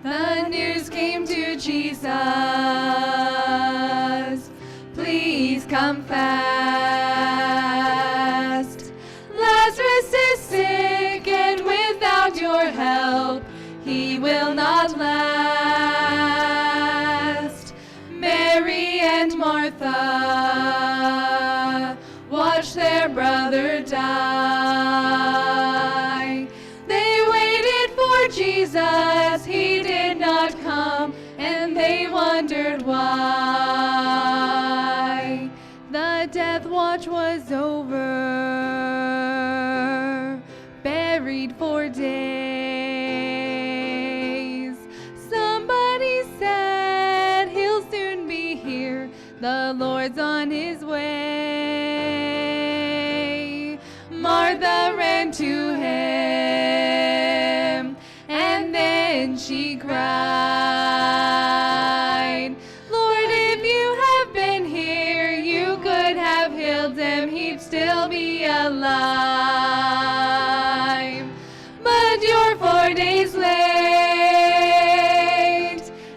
The news came to Jesus, please come fast. Lazarus is sick, and without your help, he will not last. Mary and Martha watched their brother die. They waited for Jesus, he did not come, and they wondered why. The death watch was over, buried for days. Somebody said he'll soon be here, the Lord's on his way. Martha ran to him, and then she cried, Lord, if you have been here, you could have healed him, he'd still be alive. But you're 4 days late,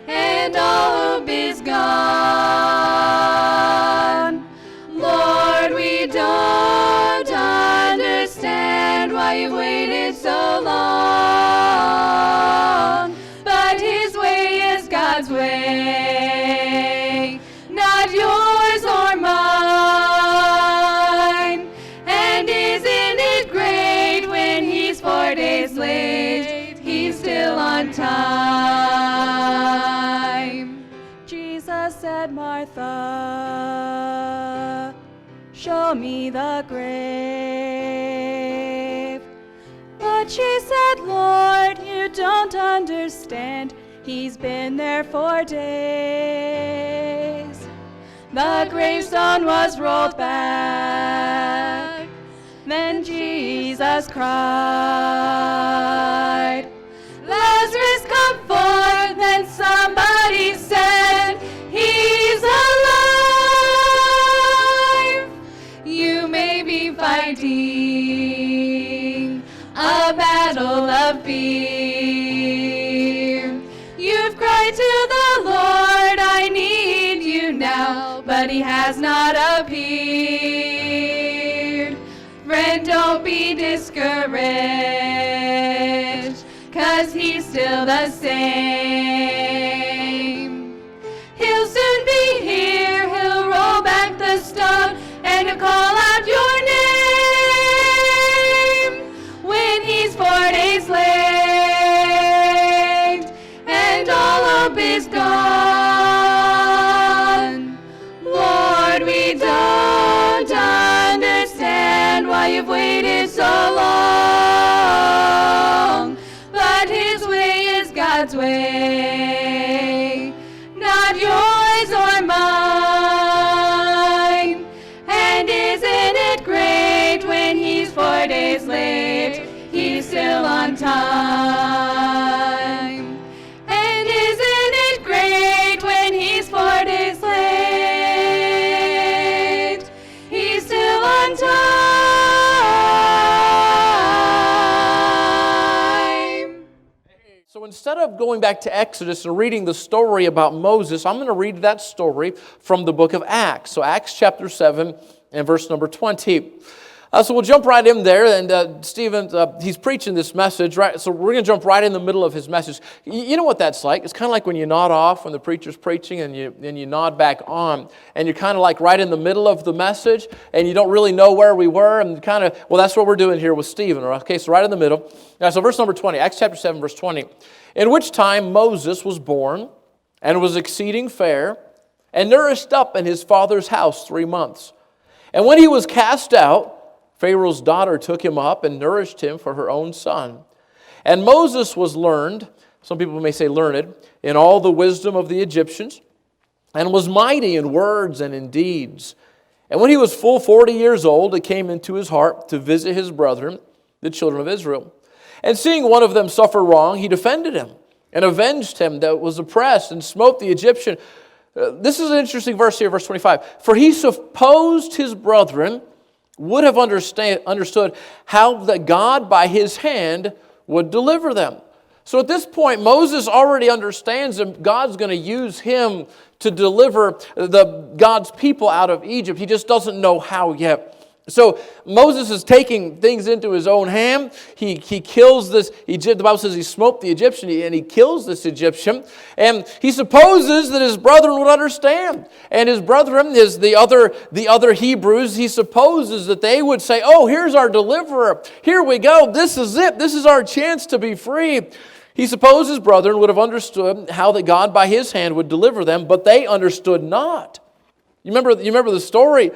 and all hope is gone. Lord, we don't understand why you waited so long, but his way is God's way, not yours or mine. And isn't it great when he's 4 days late, he's still on time. Jesus said, Martha, show me the grave. But she said, Lord, you don't understand, he's been there 4 days. The gravestone was rolled back, then Jesus cried, Lazarus, come forth. Then somebody said, he's alive. You may be fighting a battle of fear. You've cried to the Lord, I need you now, but he has not appeared. Friend, don't be discouraged, 'cause he's still the same. He'll soon be here, he'll roll back the stone, and he'll call out your name. When he's 4 days late, and all hope is gone. Lord, we don't understand why you've waited so long, but his way is God's way, not yours or mine. And isn't it great when he's 4 days late, he's still on time. And isn't it great when he's 4 days late, he's still on time. So instead of going back to Exodus and reading the story about Moses, I'm going to read that story from the book of Acts. So Acts chapter 7 and verse number 20. So we'll jump right in there, and Stephen, he's preaching this message, right? So we're going to jump right in the middle of his message. You know what that's like? It's kind of like when you nod off when the preacher's preaching, and you nod back on, and you're kind of like right in the middle of the message, and you don't really know where we were, and kind of, well, that's what we're doing here with Stephen. Okay, so right in the middle. Now, so verse number 20, Acts chapter 7, verse 20. In which time Moses was born, and was exceeding fair, and nourished up in his father's house 3 months. And when he was cast out, Pharaoh's daughter took him up and nourished him for her own son. And Moses was learned, some people may say learned, in all the wisdom of the Egyptians, and was mighty in words and in deeds. And when he was full 40 years old, it came into his heart to visit his brethren, the children of Israel. And seeing one of them suffer wrong, he defended him and avenged him that was oppressed and smote the Egyptian. This is an interesting verse here, verse 25. For he supposed his brethren would have understood how that God by his hand would deliver them. So at this point, Moses already understands that God's going to use him to deliver God's people out of Egypt. He just doesn't know how yet. So Moses is taking things into his own hand. He kills this Egyptian. The Bible says he smote the Egyptian and he kills this Egyptian. And he supposes that his brethren would understand. And his brethren is the other Hebrews. He supposes that they would say, oh, here's our deliverer. Here we go. This is it. This is our chance to be free. He supposed his brethren would have understood how that God by his hand would deliver them, but they understood not. You remember the story?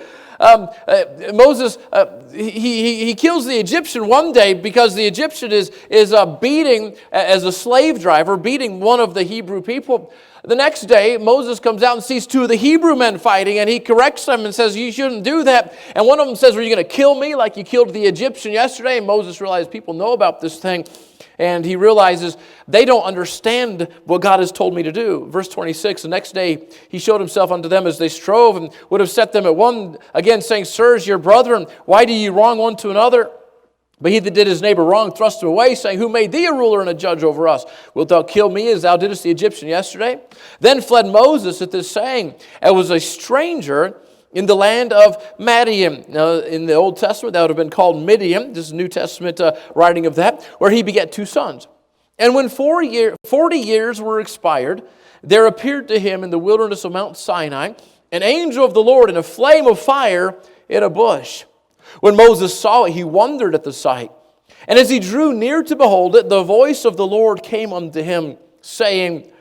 Moses, he kills the Egyptian one day because the Egyptian is beating, as a slave driver, beating one of the Hebrew people. The next day, Moses comes out and sees two of the Hebrew men fighting, and he corrects them and says, you shouldn't do that. And one of them says, are you going to kill me like you killed the Egyptian yesterday? And Moses realized people know about this thing. And he realizes they don't understand what God has told me to do. Verse 26, the next day he showed himself unto them as they strove and would have set them at one again, saying, sirs, your brethren, why do ye wrong one to another? But he that did his neighbor wrong thrust him away, saying, who made thee a ruler and a judge over us? Wilt thou kill me as thou didst the Egyptian yesterday? Then fled Moses at this saying, and was a stranger in the land of Madian. Now, in the Old Testament, that would have been called Midian. This is New Testament writing of that, where he begat two sons. And when 40 years were expired, there appeared to him in the wilderness of Mount Sinai an angel of the Lord in a flame of fire in a bush. When Moses saw it, he wondered at the sight. And as he drew near to behold it, the voice of the Lord came unto him, saying,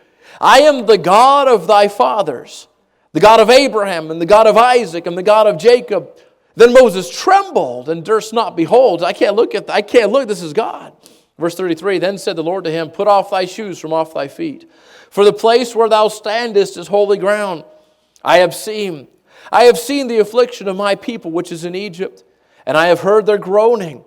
I am the God of thy fathers, the God of Abraham, and the God of Isaac, and the God of Jacob. Then Moses trembled and durst not behold. I can't look, this is God. Verse 33, then said the Lord to him, put off thy shoes from off thy feet, for the place where thou standest is holy ground. I have seen the affliction of my people which is in Egypt, and I have heard their groaning,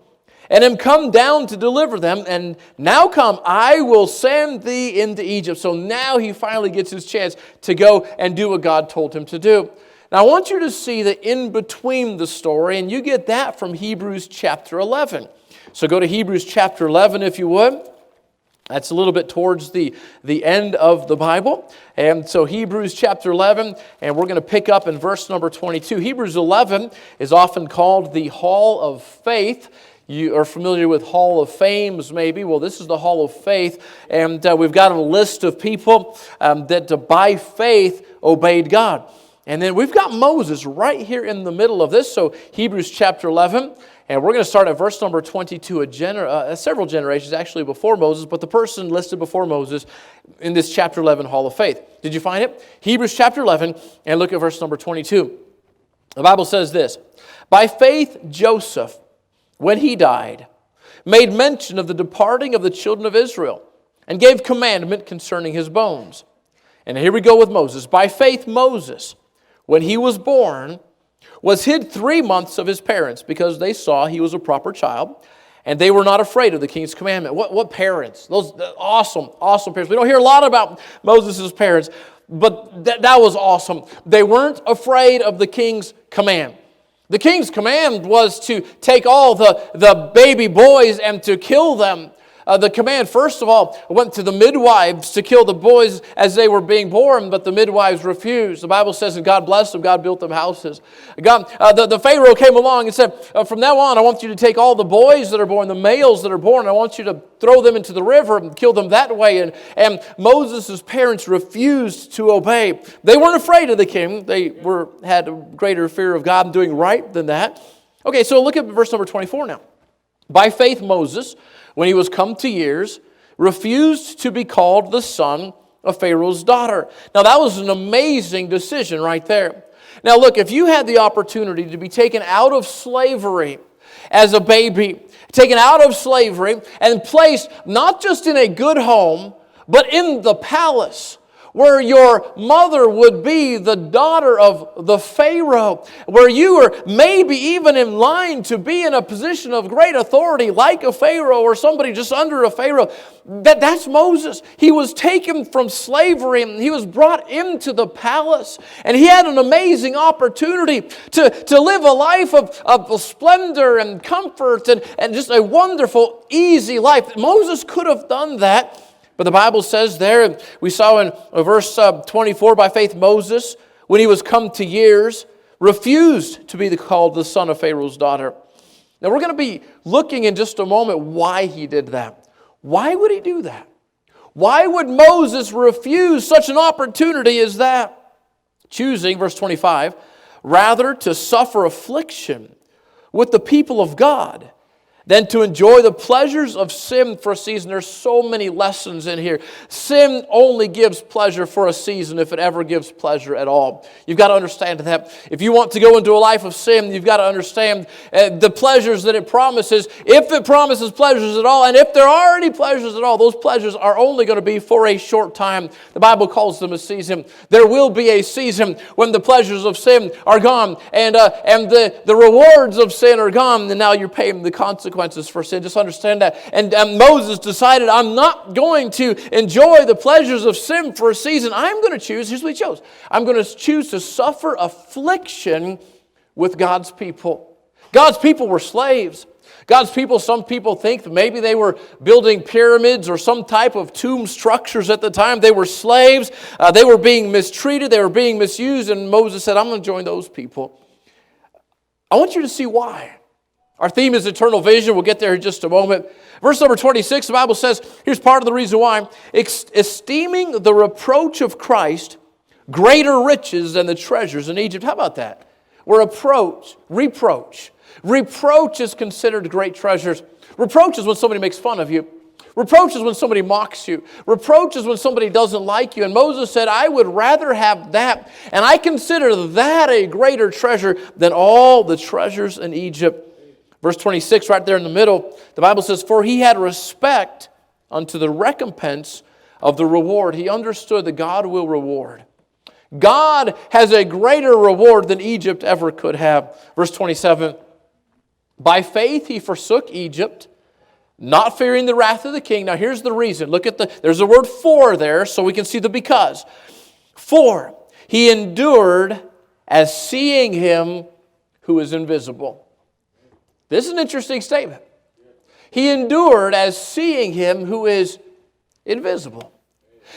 and am come down to deliver them, and now come, I will send thee into Egypt. So now he finally gets his chance to go and do what God told him to do. Now I want you to see the in between the story, and you get that from Hebrews chapter 11. So go to Hebrews chapter 11 if you would. That's a little bit towards the end of the Bible. And so Hebrews chapter 11, and we're going to pick up in verse number 22. Hebrews 11 is often called the Hall of Faith. You are familiar with Hall of Fames, maybe. Well, this is the Hall of Faith, and we've got a list of people that by faith obeyed God. And then we've got Moses right here in the middle of this. So Hebrews chapter 11, and we're going to start at verse number 22, several generations actually before Moses, but the person listed before Moses in this chapter 11 Hall of Faith. Did you find it? Hebrews chapter 11, and look at verse number 22. The Bible says this, by faith Joseph, when he died, made mention of the departing of the children of Israel, and gave commandment concerning his bones. And here we go with Moses. By faith Moses, when he was born, was hid 3 months of his parents, because they saw he was a proper child, and they were not afraid of the king's commandment. What parents? Those awesome parents. We don't hear a lot about Moses' parents, but that was awesome. They weren't afraid of the king's command. The king's command was to take all the baby boys and to kill them. The command, first of all, went to the midwives to kill the boys as they were being born, but the midwives refused. The Bible says that God blessed them, God built them houses. The Pharaoh came along and said, from now on, I want you to take all the boys that are born, the males that are born, I want you to throw them into the river and kill them that way. And Moses' parents refused to obey. They weren't afraid of the king. They had a greater fear of God and doing right than that. Okay, so look at verse number 24 now. By faith Moses, when he was come to years, refused to be called the son of Pharaoh's daughter. Now that was an amazing decision right there. Now look, if you had the opportunity to be taken out of slavery as a baby, taken out of slavery and placed not just in a good home, but in the palace, where your mother would be the daughter of the Pharaoh, where you were maybe even in line to be in a position of great authority like a Pharaoh or somebody just under a Pharaoh. That's Moses. He was taken from slavery and he was brought into the palace, and he had an amazing opportunity to live a life of splendor and comfort and just a wonderful, easy life. Moses could have done that. But the Bible says there, we saw in verse 24, by faith Moses, when he was come to years, refused to be called the son of Pharaoh's daughter. Now we're going to be looking in just a moment why he did that. Why would he do that? Why would Moses refuse such an opportunity as that? Choosing, verse 25, rather to suffer affliction with the people of God than to enjoy the pleasures of sin for a season. There's so many lessons in here. Sin only gives pleasure for a season if it ever gives pleasure at all. You've got to understand that. If you want to go into a life of sin, you've got to understand the pleasures that it promises. If it promises pleasures at all, and if there are any pleasures at all, those pleasures are only going to be for a short time. The Bible calls them a season. There will be a season when the pleasures of sin are gone, and the rewards of sin are gone, and now you're paying the consequences for sin. Just understand that. And Moses decided, I'm not going to enjoy the pleasures of sin for a season. I'm going to choose, here's what he chose. I'm going to choose to suffer affliction with God's people. God's people were slaves. God's people, some people think that maybe they were building pyramids or some type of tomb structures at the time. They were slaves. They were being mistreated. They were being misused. And Moses said, I'm going to join those people. I want you to see why. Our theme is eternal vision. We'll get there in just a moment. Verse number 26, the Bible says, here's part of the reason why. Esteeming the reproach of Christ greater riches than the treasures in Egypt. How about that? Reproach is considered great treasures. Reproach is when somebody makes fun of you. Reproach is when somebody mocks you. Reproach is when somebody doesn't like you. And Moses said, I would rather have that. And I consider that a greater treasure than all the treasures in Egypt. Verse 26, right there in the middle, the Bible says, for he had respect unto the recompense of the reward. He understood that God will reward. God has a greater reward than Egypt ever could have. Verse 27, by faith he forsook Egypt, not fearing the wrath of the king. Now here's the reason. Look at there's the word for there, so we can see the because. For he endured as seeing him who is invisible. This is an interesting statement. He endured as seeing him who is invisible.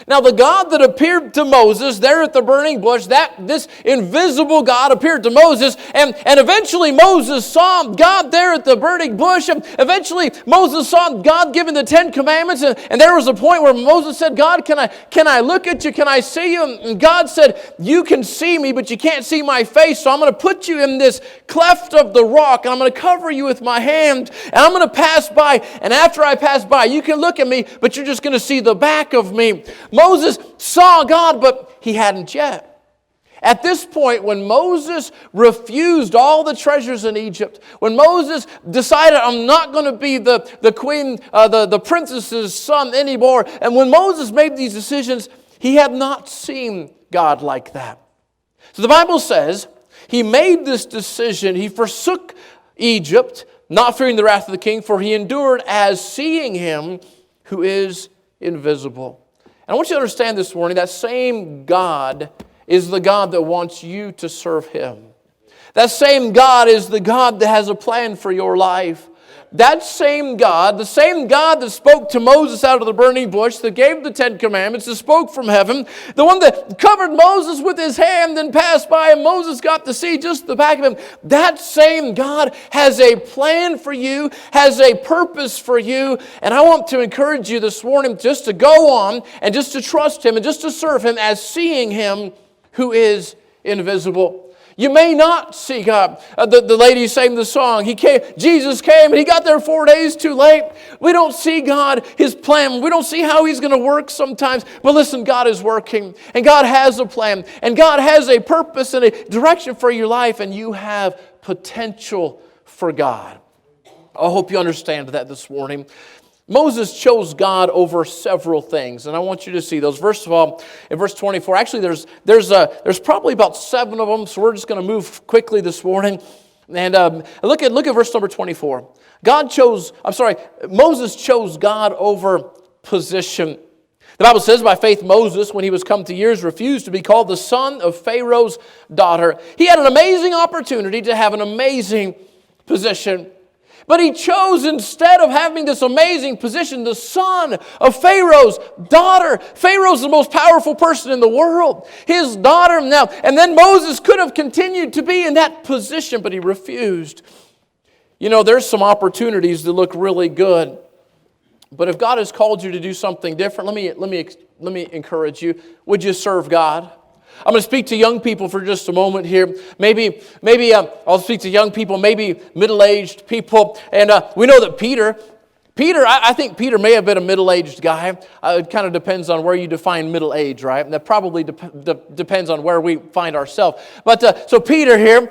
Now the God that appeared to Moses there at the burning bush, this invisible God appeared to Moses, and eventually Moses saw God there at the burning bush, and eventually Moses saw God giving the 10 Commandments, and there was a point where Moses said, God, can I look at you? Can I see you? And God said, you can see me, but you can't see my face, so I'm going to put you in this cleft of the rock, and I'm going to cover you with my hand, and I'm going to pass by, and after I pass by, you can look at me, but you're just going to see the back of me. Moses saw God, but he hadn't yet. At this point, when Moses refused all the treasures in Egypt, when Moses decided, I'm not going to be the queen, the princess's son anymore, and when Moses made these decisions, he had not seen God like that. So the Bible says, he made this decision, he forsook Egypt, not fearing the wrath of the king, for he endured as seeing him who is invisible. And I want you to understand this morning, that same God is the God that wants you to serve him. That same God is the God that has a plan for your life. That same God, the same God that spoke to Moses out of the burning bush, that gave the 10 Commandments, that spoke from heaven, the one that covered Moses with his hand and passed by, and Moses got to see just the back of him, that same God has a plan for you, has a purpose for you, and I want to encourage you this morning just to go on and just to trust him and just to serve him as seeing him who is invisible. You may not see God. The lady sang the song. Jesus came and he got there 4 days too late. We don't see God, his plan. We don't see how he's going to work sometimes. But listen, God is working and God has a plan and God has a purpose and a direction for your life, and you have potential for God. I hope you understand that this morning. Moses chose God over several things, and I want you to see those. First of all, in verse 24, actually there's probably about 7 of them, so we're just going to move quickly this morning. And look at verse number 24. Moses chose God over position. The Bible says, by faith Moses, when he was come to years, refused to be called the son of Pharaoh's daughter. He had an amazing opportunity to have an amazing position. But he chose, instead of having this amazing position, the son of Pharaoh's daughter. Pharaoh's the most powerful person in the world. His daughter now. And then Moses could have continued to be in that position, but he refused. You know, there's some opportunities that look really good. But if God has called you to do something different, let me encourage you. Would you serve God? I'm going to speak to young people for just a moment here. Maybe I'll speak to young people, maybe middle-aged people. And we know that Peter, I think Peter may have been a middle-aged guy. It kind of depends on where you define middle age, right? And that probably depends on where we find ourselves. But so Peter here,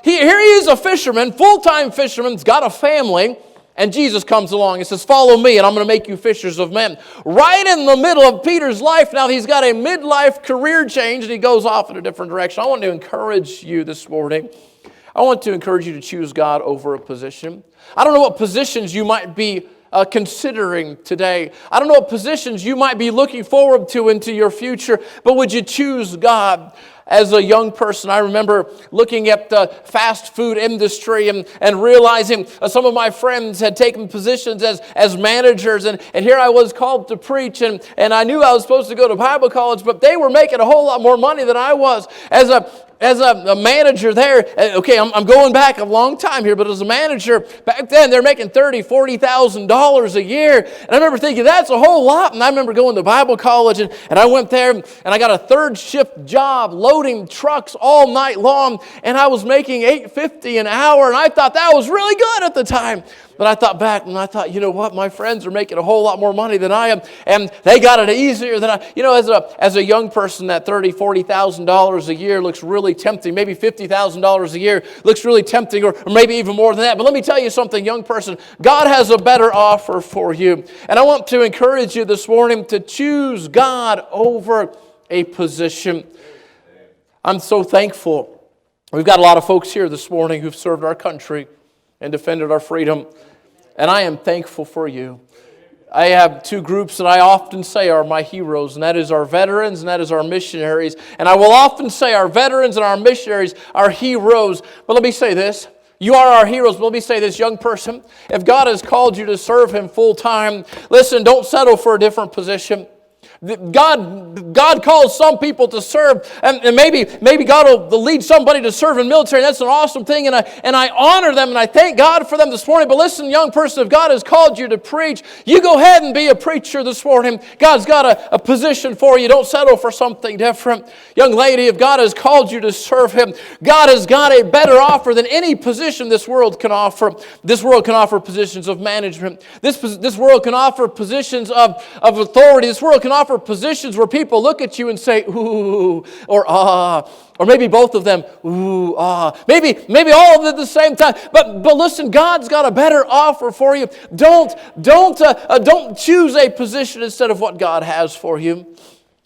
here he is a fisherman, full-time fisherman. He's got a family. And Jesus comes along and says, follow me and I'm going to make you fishers of men. Right in the middle of Peter's life, now he's got a midlife career change and he goes off in a different direction. I want to encourage you this morning. I want to encourage you to choose God over a position. I don't know what positions you might be considering today. I don't know what positions you might be looking forward to into your future, but would you choose God? As a young person, I remember looking at the fast food industry and realizing some of my friends had taken positions as managers, and here I was called to preach, and I knew I was supposed to go to Bible college, but they were making a whole lot more money than I was. As a manager there, okay, I'm going back a long time here, but as a manager, back then they're making $30,000, $40,000 a year. And I remember thinking, that's a whole lot. And I remember going to Bible college, and I went there, and I got a third shift job loading trucks all night long, and I was making $8.50 an hour, and I thought that was really good at the time. But I thought back, and I thought, you know what? My friends are making a whole lot more money than I am, and they got it easier than I. You know, as a young person, that $30,000, $40,000 a year looks really tempting. Maybe $50,000 a year looks really tempting, or maybe even more than that. But let me tell you something, young person. God has a better offer for you. And I want to encourage you this morning to choose God over a position. I'm so thankful. We've got a lot of folks here this morning who've served our country and defended our freedom. And I am thankful for you. I have two groups that I often say are my heroes, and that is our veterans and that is our missionaries. And I will often say our veterans and our missionaries are heroes. But let me say this. You are our heroes. But let me say this, young person. If God has called you to serve Him full time, listen, don't settle for a different position. God calls some people to serve, and maybe God will lead somebody to serve in the military. That's an awesome thing, and I honor them, and I thank God for them this morning. But listen, young person, if God has called you to preach, you go ahead and be a preacher this morning. God's got a position for you. Don't settle for something different. Young lady, if God has called you to serve Him, God has got a better offer than any position this world can offer. This world can offer positions of management. This world can offer positions of authority. This world can offer positions where people look at you and say, ooh, or ah, or maybe both of them, ooh, ah. Maybe all of them at the same time. But listen, God's got a better offer for you. Don't choose a position instead of what God has for you.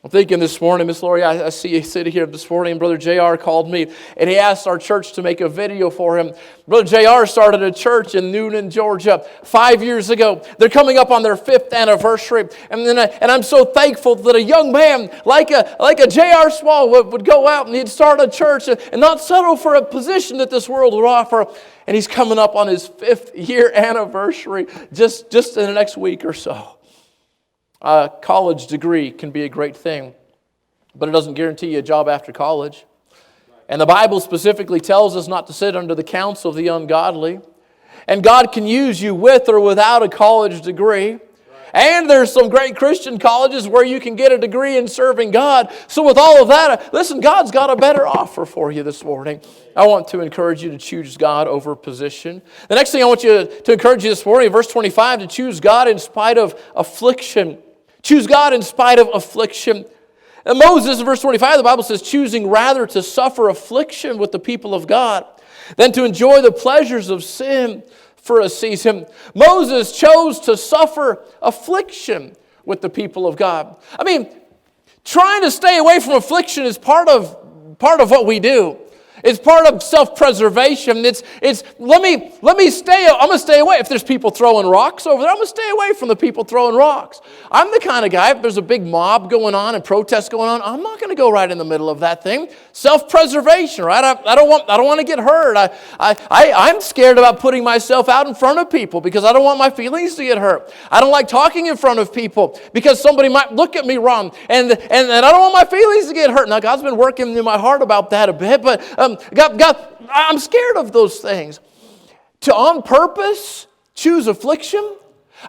I'm thinking this morning, Miss Lori, I see you sitting here this morning, and Brother JR called me, and he asked our church to make a video for him. Brother JR started a church in Newnan, Georgia, 5 years ago. They're coming up on their 5th anniversary, and I'm so thankful that a young man like a JR Small would go out and he'd start a church and not settle for a position that this world would offer. And he's coming up on his 5th year anniversary just in the next week or so. A college degree can be a great thing, but it doesn't guarantee you a job after college. And the Bible specifically tells us not to sit under the counsel of the ungodly. And God can use you with or without a college degree. And there's some great Christian colleges where you can get a degree in serving God. So with all of that, listen, God's got a better offer for you this morning. I want to encourage you to choose God over position. The next thing I want you to encourage you this morning, verse 25, to choose God in spite of affliction. Choose God in spite of affliction. And Moses, in verse 25, the Bible says, choosing rather to suffer affliction with the people of God than to enjoy the pleasures of sin for a season. Moses chose to suffer affliction with the people of God. I mean, trying to stay away from affliction is part of what we do. It's part of self-preservation. I'm going to stay away. If there's people throwing rocks over there, I'm going to stay away from the people throwing rocks. I'm the kind of guy, if there's a big mob going on and protests going on, I'm not going to go right in the middle of that thing. Self-preservation, right? I don't want to get hurt. I'm scared about putting myself out in front of people because I don't want my feelings to get hurt. I don't like talking in front of people because somebody might look at me wrong, and I don't want my feelings to get hurt. Now, God's been working in my heart about that a bit, but God, I'm scared of those things. To on purpose choose affliction?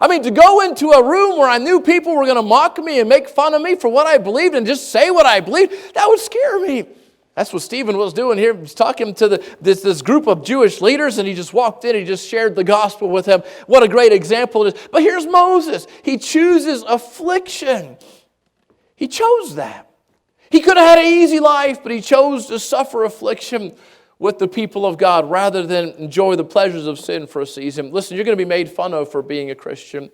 I mean, to go into a room where I knew people were going to mock me and make fun of me for what I believed and just say what I believed, that would scare me. That's what Stephen was doing here. He was talking to this group of Jewish leaders, and he just walked in and he just shared the gospel with them. What a great example it is. But here's Moses. He chooses affliction. He chose that. He could have had an easy life, but he chose to suffer affliction with the people of God rather than enjoy the pleasures of sin for a season. Listen, you're going to be made fun of for being a Christian.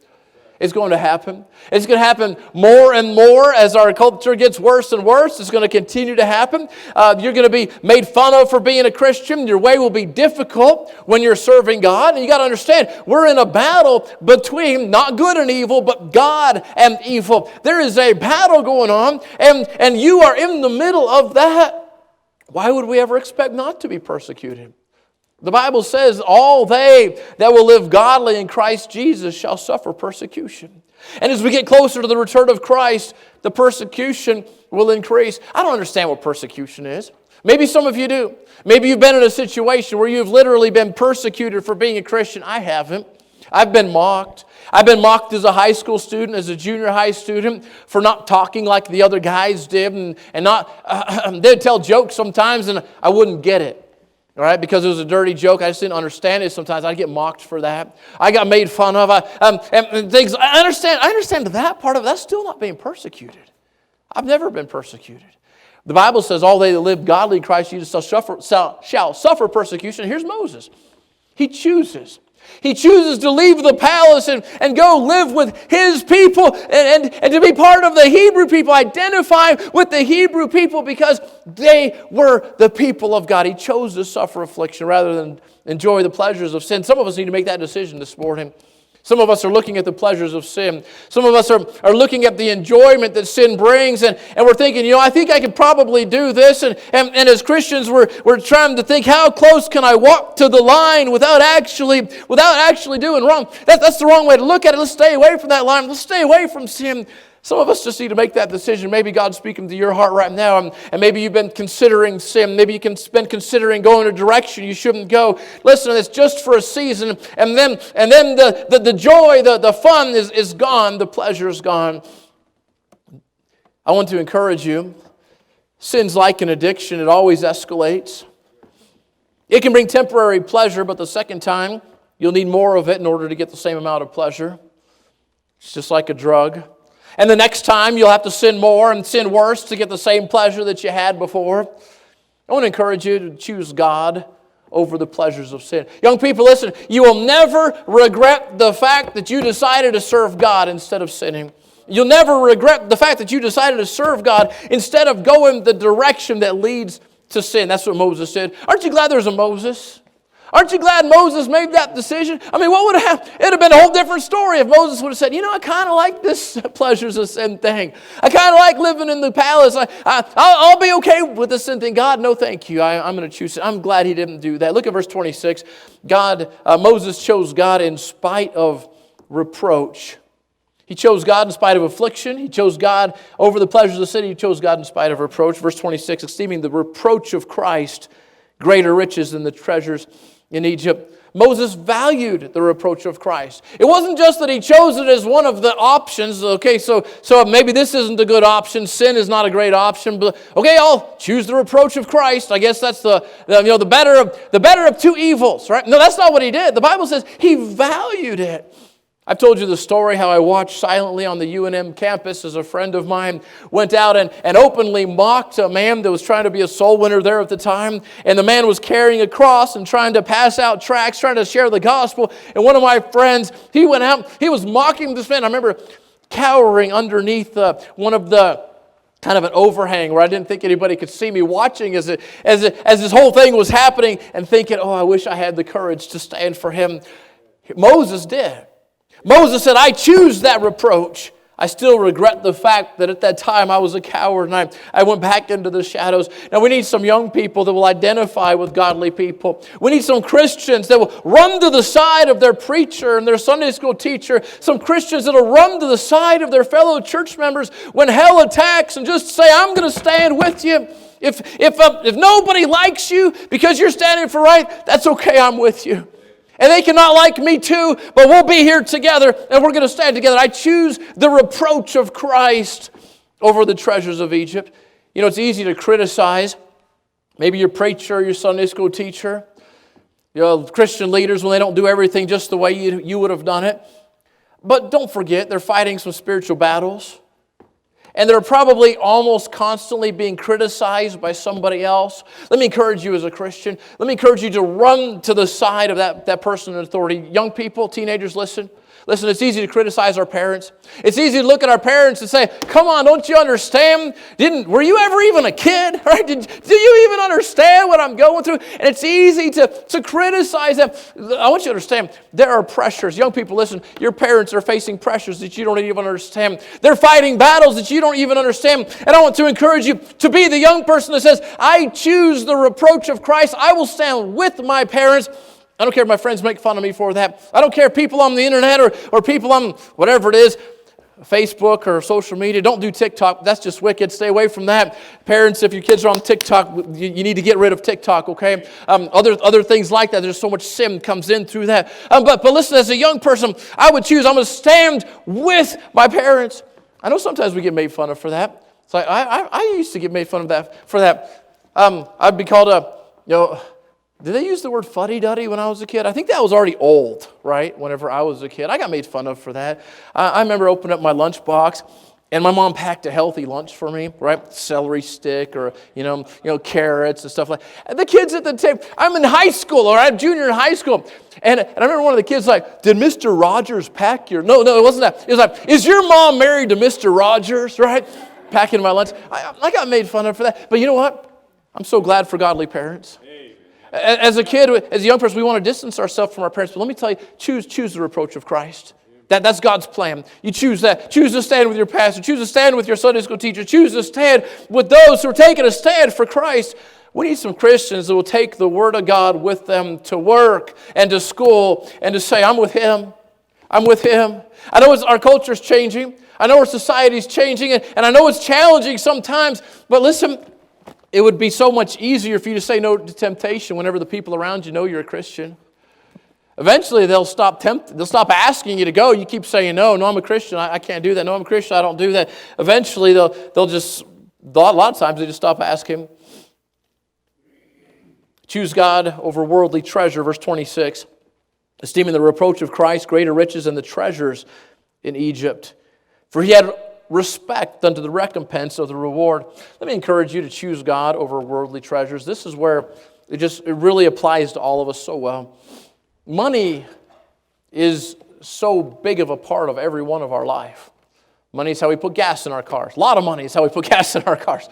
It's going to happen. It's going to happen more and more as our culture gets worse and worse. It's going to continue to happen. You're going to be made fun of for being a Christian. Your way will be difficult when you're serving God. And you got to understand, we're in a battle between not good and evil, but God and evil. There is a battle going on, and you are in the middle of that. Why would we ever expect not to be persecuted? The Bible says, all they that will live godly in Christ Jesus shall suffer persecution. And as we get closer to the return of Christ, the persecution will increase. I don't understand what persecution is. Maybe some of you do. Maybe you've been in a situation where you've literally been persecuted for being a Christian. I haven't. I've been mocked. I've been mocked as a high school student, as a junior high student, for not talking like the other guys did, and they'd tell jokes sometimes, and I wouldn't get it. All right, because it was a dirty joke. I just didn't understand it. Sometimes I'd get mocked for that. I got made fun of. And things. I understand that part of it. That's still not being persecuted. I've never been persecuted. The Bible says, all they that live godly in Christ Jesus shall suffer persecution. Here's Moses. He chooses. He chooses to leave the palace and go live with his people and to be part of the Hebrew people, identify with the Hebrew people because they were the people of God. He chose to suffer affliction rather than enjoy the pleasures of sin. Some of us need to make that decision this morning. Some of us are looking at the pleasures of sin. Some of us are looking at the enjoyment that sin brings, and we're thinking, I think I could probably do this. And as Christians, we're trying to think, how close can I walk to the line without actually doing wrong? That's the wrong way to look at it. Let's stay away from that line. Let's stay away from sin. Some of us just need to make that decision. Maybe God's speaking to your heart right now, and maybe you've been considering sin. Maybe you've been considering going a direction you shouldn't go. Listen, it's just for a season, and then the joy, the fun is gone. The pleasure is gone. I want to encourage you. Sin's like an addiction. It always escalates. It can bring temporary pleasure, but the second time, you'll need more of it in order to get the same amount of pleasure. It's just like a drug. And the next time, you'll have to sin more and sin worse to get the same pleasure that you had before. I want to encourage you to choose God over the pleasures of sin. Young people, listen, you will never regret the fact that you decided to serve God instead of sinning. You'll never regret the fact that you decided to serve God instead of going the direction that leads to sin. That's what Moses said. Aren't you glad there's a Moses? Aren't you glad Moses made that decision? I mean, what would have happened? It would have been a whole different story if Moses would have said, I kind of like this pleasures of sin thing. I kind of like living in the palace. I'll be okay with the sin thing. God, no thank you. I'm going to choose it. I'm glad he didn't do that. Look at verse 26. Moses chose God in spite of reproach. He chose God in spite of affliction. He chose God over the pleasures of sin. He chose God in spite of reproach. Verse 26, esteeming the reproach of Christ greater riches than the treasures in Egypt. Moses valued the reproach of Christ. It wasn't just that he chose it as one of the options. Okay, so maybe this isn't a good option. Sin is not a great option. But okay, I'll choose the reproach of Christ. I guess that's the better of two evils, right? No, that's not what he did. The Bible says he valued it. I've told you the story how I watched silently on the UNM campus as a friend of mine went out and openly mocked a man that was trying to be a soul winner there at the time. And the man was carrying a cross and trying to pass out tracts, trying to share the gospel. And one of my friends, he went out, he was mocking this man. I remember cowering underneath one of the kind of an overhang where I didn't think anybody could see me watching as this whole thing was happening and thinking, oh, I wish I had the courage to stand for him. Moses did. Moses said, I choose that reproach. I still regret the fact that at that time I was a coward and I went back into the shadows. Now we need some young people that will identify with godly people. We need some Christians that will run to the side of their preacher and their Sunday school teacher. Some Christians that will run to the side of their fellow church members when hell attacks and just say, I'm going to stand with you. If nobody likes you because you're standing for right, that's okay, I'm with you. And they cannot like me too, but we'll be here together and we're going to stand together. I choose the reproach of Christ over the treasures of Egypt. You know, it's easy to criticize maybe your preacher, your Sunday school teacher, Christian leaders when they don't do everything just the way you would have done it. But don't forget, they're fighting some spiritual battles. And they're probably almost constantly being criticized by somebody else. Let me encourage you as a Christian. Let me encourage you to run to the side of that person in authority. Young people, teenagers, listen. Listen, it's easy to criticize our parents. It's easy to look at our parents and say, come on, don't you understand? Were you ever even a kid? Right? Do you even understand what I'm going through? And it's easy to criticize them. I want you to understand, there are pressures. Young people, listen, your parents are facing pressures that you don't even understand. They're fighting battles that you don't even understand. And I want to encourage you to be the young person that says, I choose the reproach of Christ. I will stand with my parents. I don't care if my friends make fun of me for that. I don't care if people on the internet or people on whatever it is, Facebook or social media. Don't do TikTok. That's just wicked. Stay away from that. Parents, if your kids are on TikTok, you need to get rid of TikTok, okay? Other things like that. There's so much sin comes in through that. But listen, as a young person, I would choose, I'm going to stand with my parents. I know sometimes we get made fun of for that. So I used to get made fun of for that. I'd be called did they use the word fuddy-duddy when I was a kid? I think that was already old, right? Whenever I was a kid. I got made fun of for that. I remember opening up my lunchbox, and my mom packed a healthy lunch for me, right? Celery stick or, carrots and stuff like that. And the kids at the table, I'm in high school, all right? Junior in high school. And I remember one of the kids like, did Mr. Rogers pack your... No, it wasn't that. It was like, is your mom married to Mr. Rogers, right? Packing my lunch. I got made fun of for that. But you know what? I'm so glad for godly parents. As a kid, as a young person, we want to distance ourselves from our parents. But let me tell you, choose the reproach of Christ. That's God's plan. You choose that. Choose to stand with your pastor. Choose to stand with your Sunday school teacher. Choose to stand with those who are taking a stand for Christ. We need some Christians that will take the Word of God with them to work and to school and to say, I'm with Him. I'm with Him. I know our culture's changing. I know our society's changing. And I know it's challenging sometimes. But listen, it would be so much easier for you to say no to temptation whenever the people around you know you're a Christian. Eventually, they'll stop asking you to go. You keep saying, no, I'm a Christian. I can't do that. No, I'm a Christian. I don't do that. Eventually, they'll just, a lot of times, they just stop asking. Choose God over worldly treasure, verse 26. Esteeming the reproach of Christ greater riches than the treasures in Egypt. For he had respect unto the recompense of the reward. Let me encourage you to choose God over worldly treasures. This is where it really applies to all of us so well. Money is so big of a part of every one of our life. Money is how we put gas in our cars. A lot of money is how we put gas in our cars.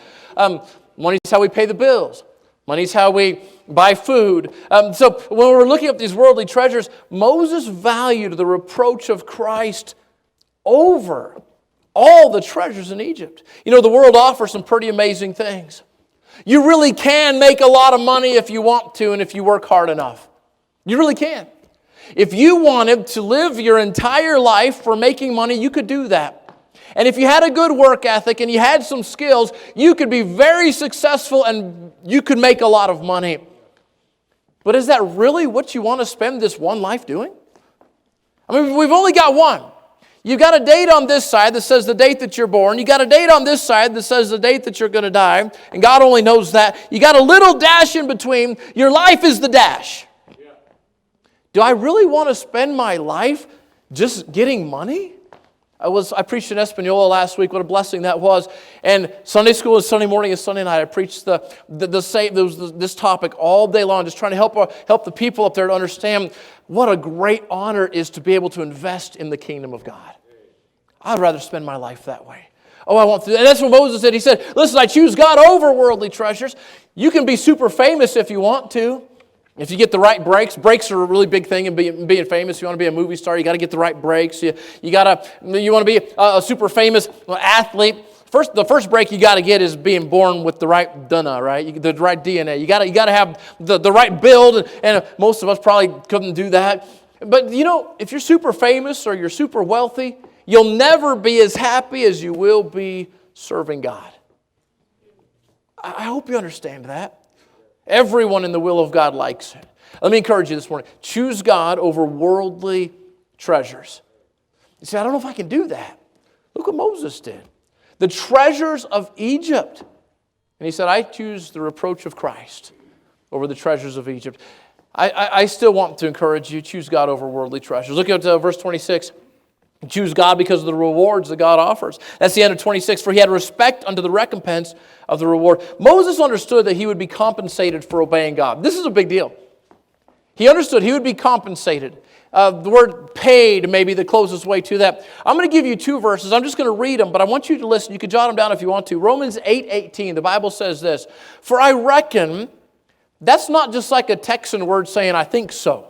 Money is how we pay the bills. Money is how we buy food. So when we're looking at these worldly treasures, Moses valued the reproach of Christ over all the treasures in Egypt. You know, the world offers some pretty amazing things. You really can make a lot of money if you want to and if you work hard enough. You really can. If you wanted to live your entire life for making money, you could do that. And if you had a good work ethic and you had some skills, you could be very successful and you could make a lot of money. But is that really what you want to spend this one life doing? I mean, we've only got one. You've got a date on this side that says the date that you're born. You got a date on this side that says the date that you're going to die. And God only knows that. You got a little dash in between. Your life is the dash. Yeah. Do I really want to spend my life just getting money? I preached in Espanola last week. What a blessing that was. And Sunday school is Sunday morning and Sunday night. I preached this topic all day long, just trying to help the people up there to understand what a great honor it is to be able to invest in the kingdom of God. I'd rather spend my life that way. Oh, I want to. And that's what Moses said. He said, listen, I choose God over worldly treasures. You can be super famous if you want to. If you get the right breaks. Breaks are a really big thing in being famous. You want to be a movie star, you got to get the right breaks. You want to be a super famous athlete. The first break you got to get is being born with the right DNA, right? The right DNA. You got to have the right build, and most of us probably couldn't do that. But if you're super famous or you're super wealthy, you'll never be as happy as you will be serving God. I hope you understand that. Everyone in the will of God likes it. Let me encourage you this morning. Choose God over worldly treasures. You say, I don't know if I can do that. Look what Moses did. The treasures of Egypt. And he said, I choose the reproach of Christ over the treasures of Egypt. I still want to encourage you, choose God over worldly treasures. Look at verse 26. Choose God because of the rewards that God offers. That's the end of 26. For he had respect unto the recompense of the reward. Moses understood that he would be compensated for obeying God. This is a big deal. He understood he would be compensated. The word paid may be the closest way to that. I'm going to give you two verses. I'm just going to read them, but I want you to listen. You can jot them down if you want to. Romans 8:18, the Bible says this. For I reckon, that's not just like a Texan word saying, I think so.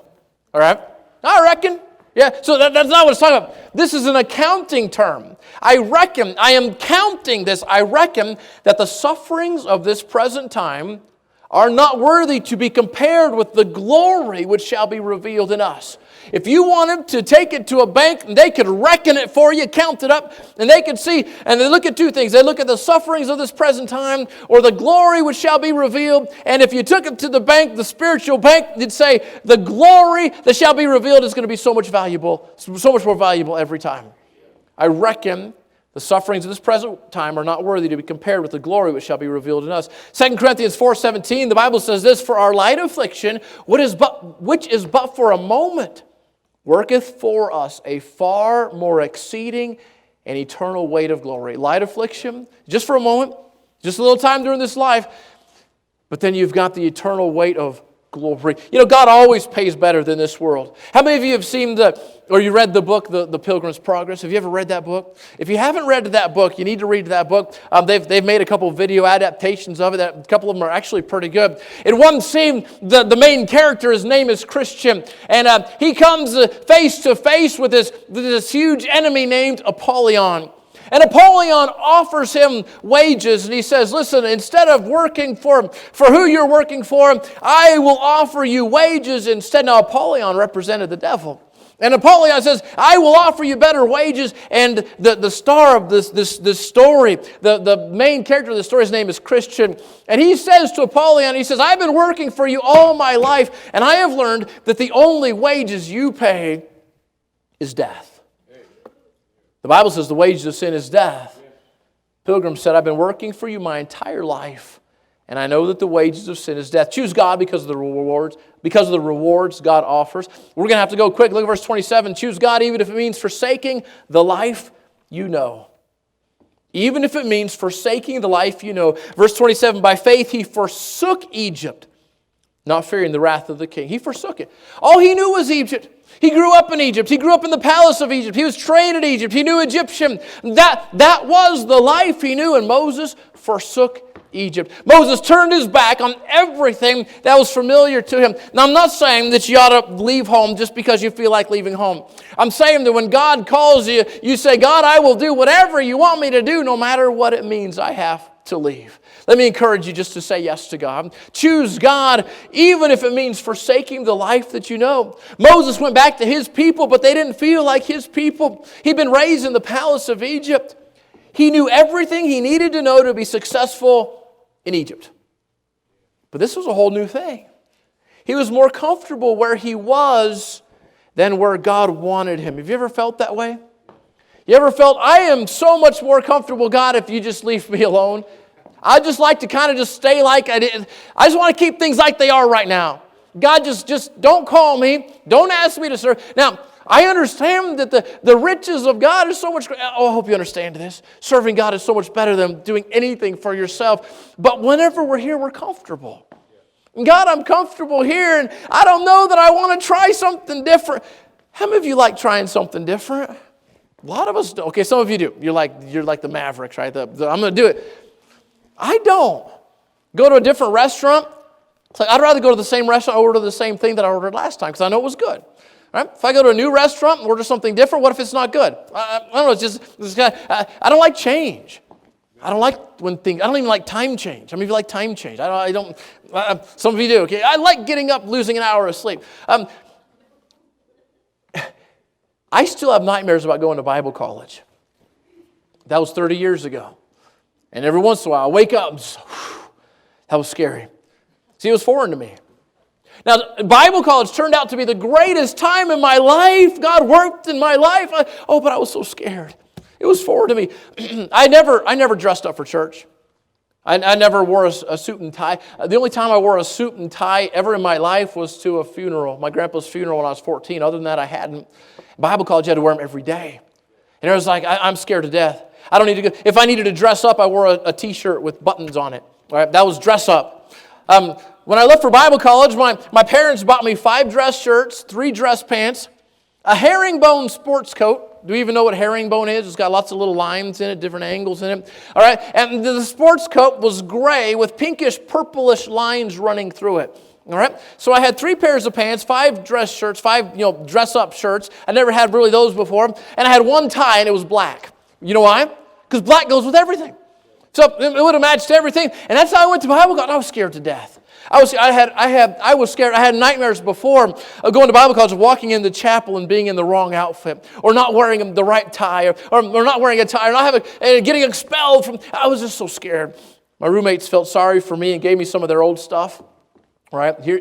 All right? I reckon. Yeah, so that's not what it's talking about. This is an accounting term. I am counting this. I reckon that the sufferings of this present time are not worthy to be compared with the glory which shall be revealed in us. If you wanted to take it to a bank, and they could reckon it for you, count it up, and they could see, and they look at two things. They look at the sufferings of this present time, or the glory which shall be revealed. And if you took it to the bank, the spiritual bank, you'd say, the glory that shall be revealed is going to be so much more valuable every time. I reckon the sufferings of this present time are not worthy to be compared with the glory which shall be revealed in us. 2 Corinthians 4:17, the Bible says this, for our light affliction, which is but for a moment, worketh for us a far more exceeding and eternal weight of glory. Light affliction, just for a moment, just a little time during this life, but then you've got the eternal weight of glory. God always pays better than this world. How many of you have seen you read the book, The Pilgrim's Progress? Have you ever read that book? If you haven't read that book, you need to read that book. They've made a couple of video adaptations of it. A couple of them are actually pretty good. In one scene, the main character, his name is Christian, and he comes face to face with this huge enemy named Apollyon. And Apollyon offers him wages, and he says, listen, instead of working for who you're working for, I will offer you wages instead. Now, Apollyon represented the devil. And Apollyon says, I will offer you better wages. And the star of this story, the main character of the story, his name is Christian. And he says to Apollyon, he says, I've been working for you all my life, and I have learned that the only wages you pay is death. The Bible says the wages of sin is death. Pilgrim said, I've been working for you my entire life, and I know that the wages of sin is death. Choose God because of the rewards God offers. We're going to have to go quick. Look at verse 27. Choose God even if it means forsaking the life you know. Even if it means forsaking the life you know. Verse 27, by faith he forsook Egypt, not fearing the wrath of the king. He forsook it. All he knew was Egypt. He grew up in Egypt. He grew up in the palace of Egypt. He was trained in Egypt. He knew Egyptian. That was the life he knew, and Moses forsook Egypt. Moses turned his back on everything that was familiar to him. Now, I'm not saying that you ought to leave home just because you feel like leaving home. I'm saying that when God calls you, you say, God, I will do whatever you want me to do, no matter what it means I have to leave. Let me encourage you just to say yes to God. Choose God, even if it means forsaking the life that you know. Moses went back to his people, but they didn't feel like his people. He'd been raised in the palace of Egypt. He knew everything he needed to know to be successful in Egypt. But this was a whole new thing. He was more comfortable where he was than where God wanted him. Have you ever felt that way? You ever felt, I am so much more comfortable, God, if you just leave me alone? I just like to kind of just stay like I did. I just want to keep things like they are right now. God, just don't call me. Don't ask me to serve. Now, I understand that the riches of God is so much greater. Oh, I hope you understand this. Serving God is so much better than doing anything for yourself. But whenever we're here, we're comfortable. God, I'm comfortable here, and I don't know that I want to try something different. How many of you like trying something different? A lot of us do. Okay, some of you do. You're like the Mavericks, right? I'm going to do it. I don't. Go to a different restaurant. It's like, I'd rather go to the same restaurant and order the same thing that I ordered last time because I know it was good. Right? If I go to a new restaurant and order something different, what if it's not good? I don't know. I don't like change. I don't even like time change. How many of you like time change? I don't. Some of you do. Okay, I like getting up, losing an hour of sleep. I still have nightmares about going to Bible college. That was 30 years ago. And every once in a while, I wake up and just, that was scary. See, it was foreign to me. Now, Bible college turned out to be the greatest time in my life. God worked in my life. But I was so scared. It was foreign to me. I never dressed up for church. I never wore a suit and tie. The only time I wore a suit and tie ever in my life was to a funeral, my grandpa's funeral when I was 14. Other than that, I hadn't. Bible college, you had to wear them every day. And it was like, I'm scared to death. I don't need to go. If I needed to dress up, I wore a T-shirt with buttons on it. All right, that was dress up. When I left for Bible college, my parents bought me 5 dress shirts, 3 dress pants, a herringbone sports coat. Do you even know what herringbone is? It's got lots of little lines in it, different angles in it. All right, and the sports coat was gray with pinkish, purplish lines running through it. All right, so I had 3 pairs of pants, 5 dress shirts, 5 dress-up shirts. I never had really those before, and I had 1 tie, and it was black. You know why? Because black goes with everything. So it would have matched everything, and that's how I went to Bible college. I was scared to death. I was scared. I had nightmares before going to Bible college, walking in the chapel and being in the wrong outfit, or not wearing the right tie, or not wearing a tie, or getting expelled from. I was just so scared. My roommates felt sorry for me and gave me some of their old stuff. Right here,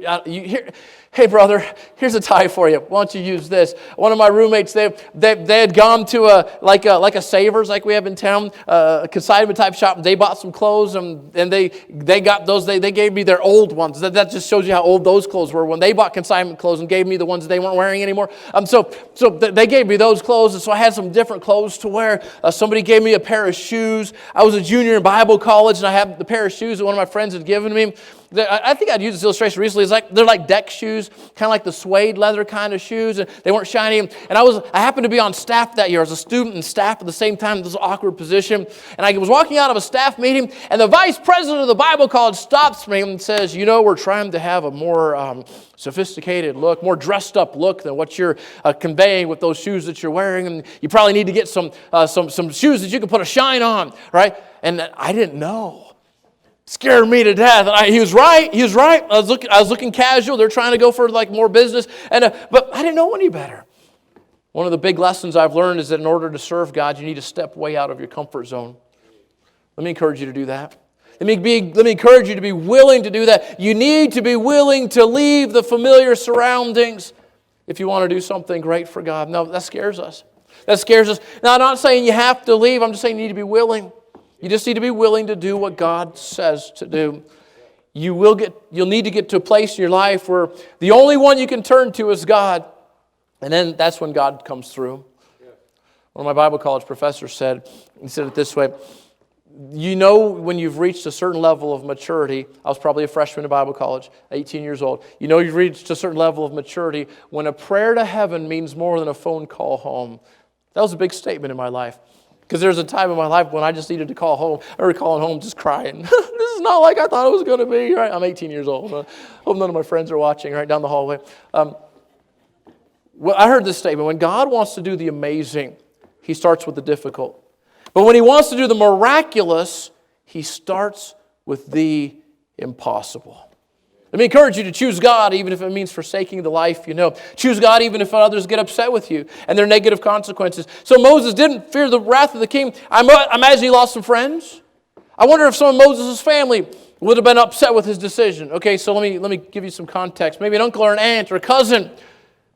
hey brother, here's a tie for you. Why don't you use this? One of my roommates, they had gone to a Savers like we have in town, a consignment type shop, and they bought some clothes, and they got those. They gave me their old ones. That just shows you how old those clothes were. When they bought consignment clothes and gave me the ones they weren't wearing anymore. So they gave me those clothes, and so I had some different clothes to wear. Somebody gave me a pair of shoes. I was a junior in Bible college, and I had the pair of shoes that one of my friends had given me. I think I'd used this illustration recently. They're like deck shoes, kind of like the suede leather kind of shoes, and they weren't shiny. And I happened to be on staff that year as a student and staff at the same time. This was an awkward position. And I was walking out of a staff meeting, and the vice president of the Bible college stops me and says, we're trying to have a more sophisticated look, more dressed up look than what you're conveying with those shoes that you're wearing. And you probably need to get some shoes that you can put a shine on, right? And I didn't know. Scared me to death. And he was right. I was looking casual. They're trying to go for more business, but I didn't know any better. One of the big lessons I've learned is that in order to serve God, you need to step way out of your comfort zone. Let me encourage you to do that. Let me encourage you to be willing to do that. You need to be willing to leave the familiar surroundings if you want to do something great for God. No, that scares us. Now, I'm not saying you have to leave. I'm just saying you need to be willing. You just need to be willing to do what God says to do. You'll need to get to a place in your life where the only one you can turn to is God. And then that's when God comes through. One of my Bible college professors said it this way. When you've reached a certain level of maturity, I was probably a freshman in Bible college, 18 years old. You've reached a certain level of maturity when a prayer to heaven means more than a phone call home. That was a big statement in my life. Because there's a time in my life when I just needed to call home. I remember calling home just crying. This is not like I thought it was going to be. Right? I'm 18 years old. I hope none of my friends are watching right down the hallway. I heard this statement. When God wants to do the amazing, He starts with the difficult. But when He wants to do the miraculous, He starts with the impossible. Let me encourage you to choose God even if it means forsaking the life you know. Choose God even if others get upset with you and their negative consequences. So Moses didn't fear the wrath of the king. I imagine he lost some friends. I wonder if some of Moses' family would have been upset with his decision. Okay, so let me give you some context. Maybe an uncle or an aunt or a cousin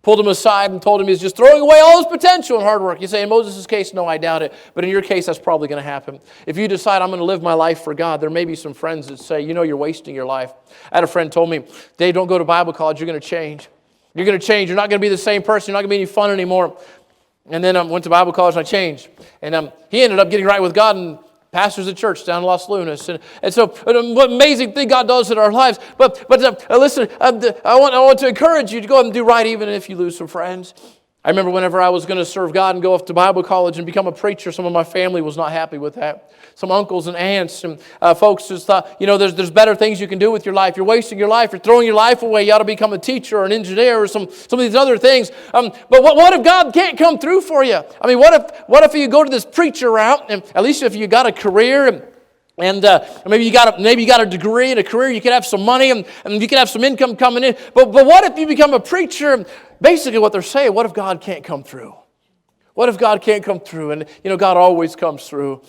pulled him aside and told him he's just throwing away all his potential and hard work. You say, in Moses' case, no, I doubt it. But in your case, that's probably going to happen. If you decide I'm going to live my life for God, there may be some friends that say, you're wasting your life. I had a friend told me, Dave, don't go to Bible college. You're going to change. You're going to change. You're not going to be the same person. You're not going to be any fun anymore. And then I went to Bible college and I changed. And he ended up getting right with God and pastors at church down in Los Lunas. And so what amazing thing God does in our lives. But listen, I want to encourage you to go and do right even if you lose some friends. I remember whenever I was going to serve God and go off to Bible college and become a preacher, some of my family was not happy with that. Some uncles and aunts and folks just thought, there's better things you can do with your life. You're wasting your life. You're throwing your life away. You ought to become a teacher or an engineer or some of these other things. But what if God can't come through for you? I mean, what if you go to this preacher route, and at least if you got a career and maybe you got a degree and a career, you could have some money and you could have some income coming in. But what if you become a preacher? Basically what they're saying, what if God can't come through? What if God can't come through? And God always comes through.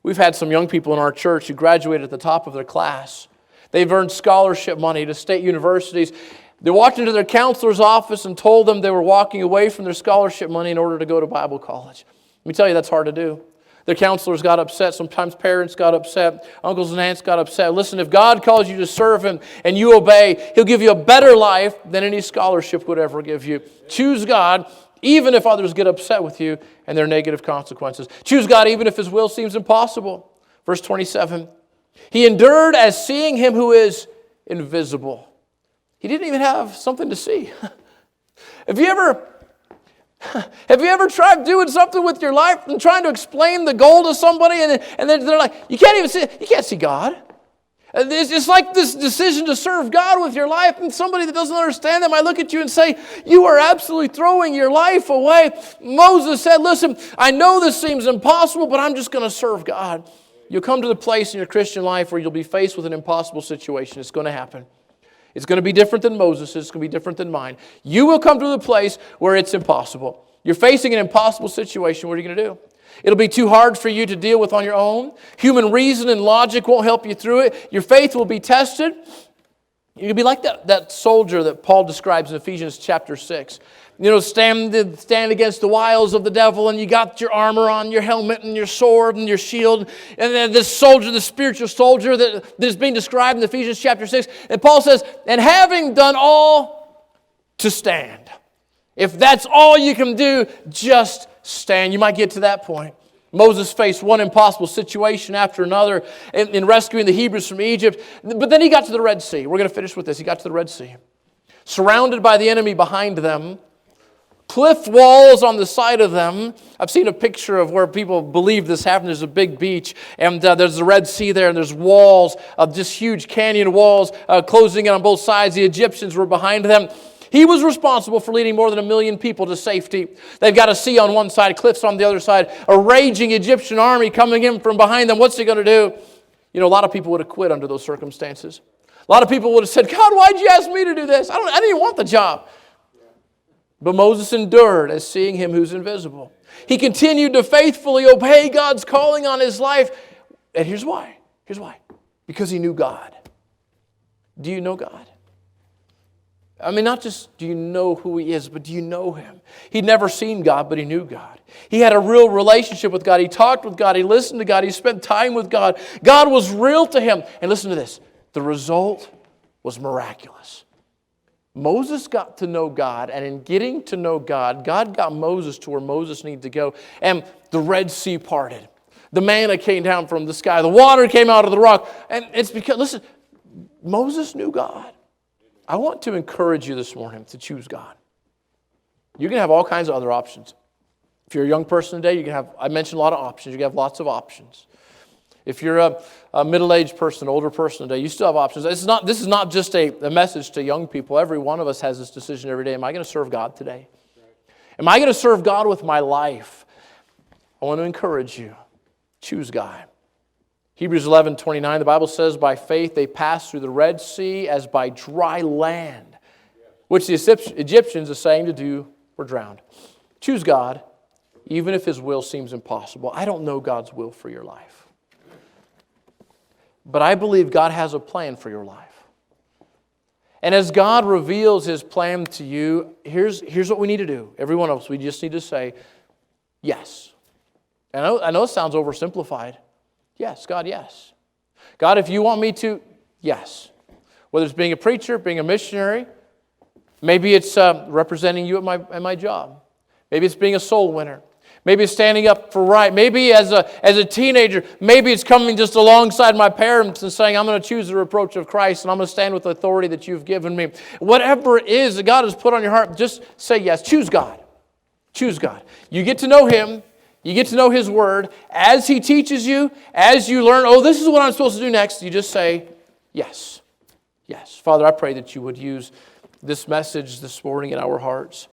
We've had some young people in our church who graduated at the top of their class. They've earned scholarship money to state universities. They walked into their counselor's office and told them they were walking away from their scholarship money in order to go to Bible college. Let me tell you, that's hard to do. Their counselors got upset. Sometimes parents got upset. Uncles and aunts got upset. Listen, if God calls you to serve Him and you obey, He'll give you a better life than any scholarship would ever give you. Choose God, even if others get upset with you and there are negative consequences. Choose God, even if His will seems impossible. Verse 27, He endured as seeing Him who is invisible. He didn't even have something to see. Have you ever tried doing something with your life and trying to explain the goal to somebody and then they're like, you can't see God. It's just like this decision to serve God with your life, and somebody that doesn't understand that might look at you and say, you are absolutely throwing your life away. Moses said, listen, I know this seems impossible, but I'm just going to serve God. You'll come to the place in your Christian life where you'll be faced with an impossible situation. It's going to happen. It's going to be different than Moses'. It's going to be different than mine. You will come to the place where it's impossible. You're facing an impossible situation. What are you going to do? It'll be too hard for you to deal with on your own. Human reason and logic won't help you through it. Your faith will be tested. You'll be like that soldier that Paul describes in Ephesians chapter 6. Stand against the wiles of the devil, and you got your armor on, your helmet and your sword and your shield. And then this soldier, the spiritual soldier that is being described in Ephesians chapter 6. And Paul says, and having done all to stand. If that's all you can do, just stand. You might get to that point. Moses faced one impossible situation after another in rescuing the Hebrews from Egypt. But then he got to the Red Sea. We're going to finish with this. He got to the Red Sea. Surrounded by the enemy behind them. Cliff walls on the side of them. I've seen a picture of where people believe this happened. There's a big beach, and there's the Red Sea there, and there's walls, just huge canyon walls closing in on both sides. The Egyptians were behind them. He was responsible for leading more than 1 million people to safety. They've got a sea on one side, cliffs on the other side, a raging Egyptian army coming in from behind them. What's he going to do? A lot of people would have quit under those circumstances. A lot of people would have said, God, why'd you ask me to do this? I didn't even want the job. But Moses endured as seeing Him who's invisible. He continued to faithfully obey God's calling on his life. And here's why. Because he knew God. Do you know God? I mean, not just do you know who He is, but do you know Him? He'd never seen God, but he knew God. He had a real relationship with God. He talked with God. He listened to God. He spent time with God. God was real to him. And listen to this. The result was miraculous. Moses got to know God, and in getting to know God, God got Moses to where Moses needed to go. And the Red Sea parted. The manna came down from the sky. The water came out of the rock. And it's because, listen, Moses knew God. I want to encourage you this morning to choose God. You can have all kinds of other options. If you're a young person today, you can have, I mentioned a lot of options. You can have lots of options. If you're a middle-aged person, older person today, you still have options. This is not just a message to young people. Every one of us has this decision every day. Am I going to serve God today? Am I going to serve God with my life? I want to encourage you. Choose God. Hebrews 11:29, the Bible says, by faith they passed through the Red Sea as by dry land, which the Egyptians, the saying to do, were drowned. Choose God, even if His will seems impossible. I don't know God's will for your life. But I believe God has a plan for your life. And as God reveals His plan to you, here's what we need to do. Every one of us, we just need to say, yes. And I know it sounds oversimplified. Yes, God, yes. God, if you want me to, yes. Whether it's being a preacher, being a missionary, maybe it's representing you at my job. Maybe it's being a soul winner. Maybe it's standing up for right. Maybe as a teenager, maybe it's coming just alongside my parents and saying, I'm going to choose the reproach of Christ and I'm going to stand with the authority that you've given me. Whatever it is that God has put on your heart, just say yes. Choose God. Choose God. You get to know Him. You get to know His Word. As He teaches you, as you learn, oh, this is what I'm supposed to do next, you just say, yes. Yes. Father, I pray that you would use this message this morning in our hearts.